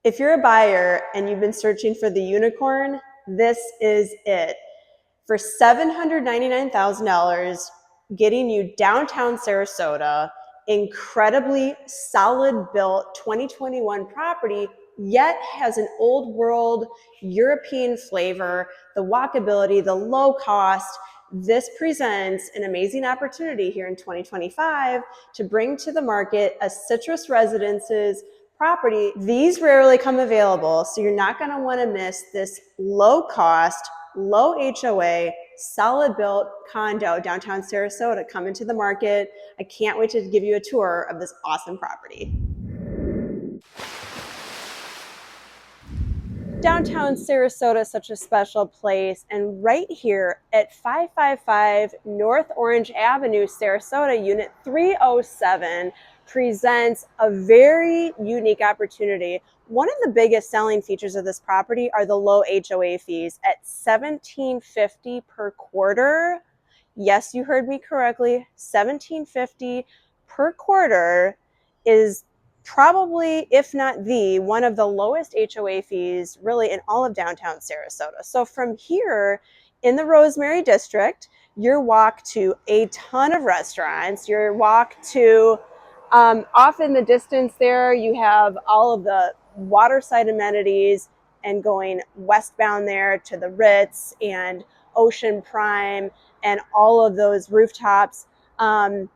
If you're a buyer and you've been searching for the unicorn, this is it. For $799,000, getting you downtown Sarasota, incredibly solid built 2021 property, yet has an old world European flavor, the walkability, the low cost. This presents an amazing opportunity here in 2025 to bring to the market a Citrus Residences property. These rarely come available, so you're not going to want to miss this low cost, low HOA, solid built condo downtown Sarasota coming to the market. I can't wait to give you a tour of this awesome property. Downtown Sarasota is such a special place, and right here at 555 North Orange Avenue, Sarasota, Unit 307 presents a very unique opportunity. One of the biggest selling features of this property are the low HOA fees at $1,750 per quarter. Yes, you heard me correctly. $1,750 per quarter is probably, if not the, one of the lowest HOA fees really in all of downtown Sarasota. So from here in the Rosemary District, your walk to a ton of restaurants, your walk to off in the distance there, you have all of the waterside amenities, and going westbound there to the Ritz and Ocean Prime and all of those rooftops, the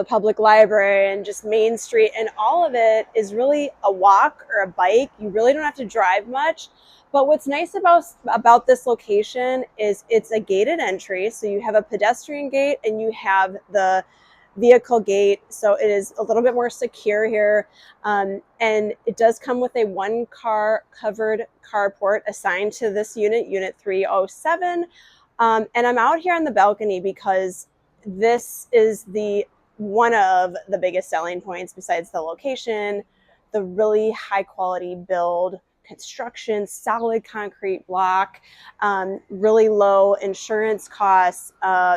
public library and just Main Street, and all of it is really a walk or a bike. You really don't have to drive much. But what's nice about this location is it's a gated entry. So you have a pedestrian gate and you have the vehicle gate. So it is a little bit more secure here. And it does come with a 1-car covered carport assigned to this unit, Unit 307. And I'm out here on the balcony because this is one of the biggest selling points besides the location, the really high quality build, construction, solid concrete block, really low insurance costs.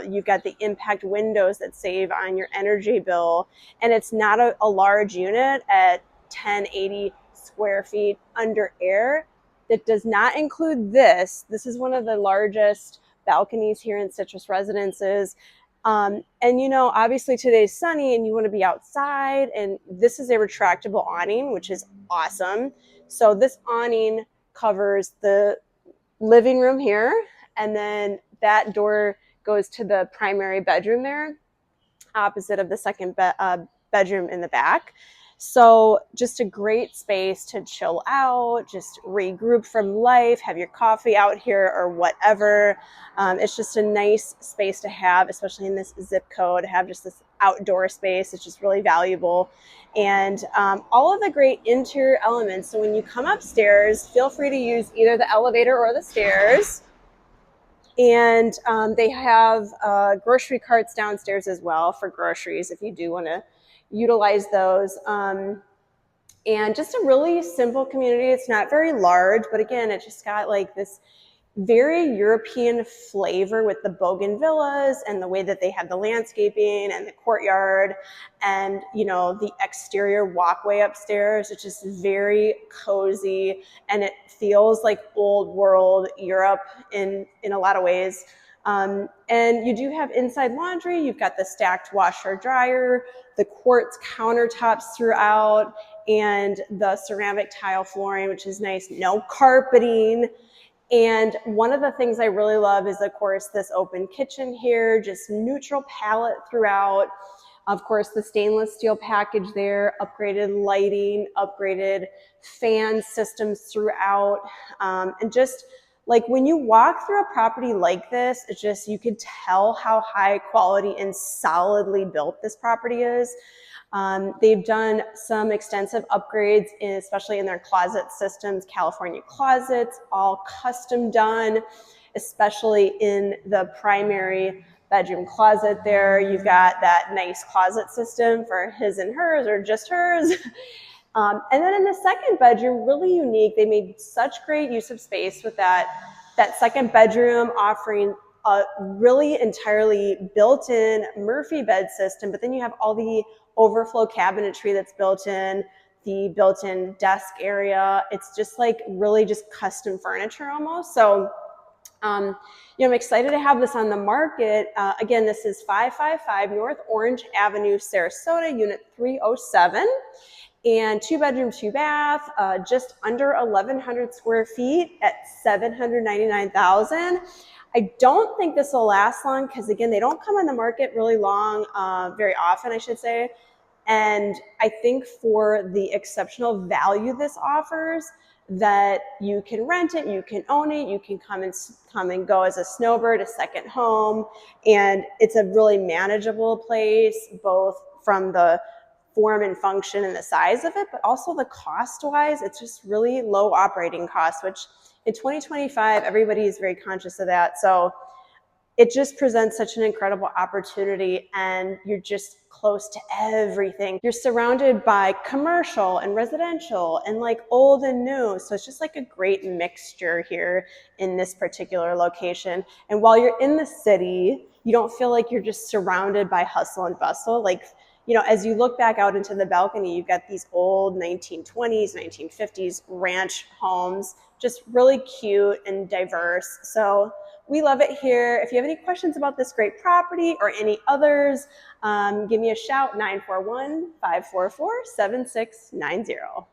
You've got the impact windows that save on your energy bill. And it's not a large unit at 1080 square feet under air. That does not include this. This is one of the largest balconies here in Citrus Residences. And obviously today's sunny and you want to be outside, and this is a retractable awning, which is awesome. So this awning covers the living room here, and then that door goes to the primary bedroom there, opposite of the second bedroom in the back. So just a great space to chill out, just regroup from life, have your coffee out here or whatever. It's just a nice space to have, especially in this zip code, to have just this outdoor space. It's just really valuable. And all of the great interior elements. So when you come upstairs, feel free to use either the elevator or the stairs. And they have grocery carts downstairs as well for groceries if you do want to utilize those. And just a really simple community. It's not very large, but again, it just got like this very European flavor with the bougainvillas and the way that they have the landscaping and the courtyard and, the exterior walkway upstairs. It's just very cozy, and it feels like old world Europe in a lot of ways. And you do have inside laundry. You've got the stacked washer dryer, the quartz countertops throughout, and the ceramic tile flooring, which is nice. No carpeting. And one of the things I really love is, of course, this open kitchen here, just neutral palette throughout. Of course, the stainless steel package there, upgraded lighting, upgraded fan systems throughout. And just like when you walk through a property like this, it's just, you could tell how high quality and solidly built this property is. They've done some extensive upgrades, especially in their closet systems, California closets, all custom done, especially in the primary bedroom closet there. You've got that nice closet system for his and hers, or just hers. And then in the second bedroom, really unique. They made such great use of space with that second bedroom, offering a really entirely built-in Murphy bed system, but then you have all the overflow cabinetry that's built in, the built-in desk area. It's just like really just custom furniture almost. So I'm excited to have this on the market. Again, this is 555 North Orange Avenue, Sarasota, unit 307. And 2-bedroom, 2-bath, just under 1,100 square feet at $799,000. I don't think this will last long because, again, they don't come on the market really long, very often, I should say. And I think for the exceptional value this offers, that you can rent it, you can own it, you can come and go as a snowbird, a second home, and it's a really manageable place, both from the form and function and the size of it, but also the cost-wise, it's just really low operating costs, which in 2025, everybody is very conscious of that. So it just presents such an incredible opportunity, and you're just close to everything. You're surrounded by commercial and residential and like old and new. So it's just like a great mixture here in this particular location. And while you're in the city, you don't feel like you're just surrounded by hustle and bustle. Like, as you look back out into the balcony, you've got these old 1920s, 1950s ranch homes, just really cute and diverse. So we love it here. If you have any questions about this great property or any others, give me a shout, 941-544-7690.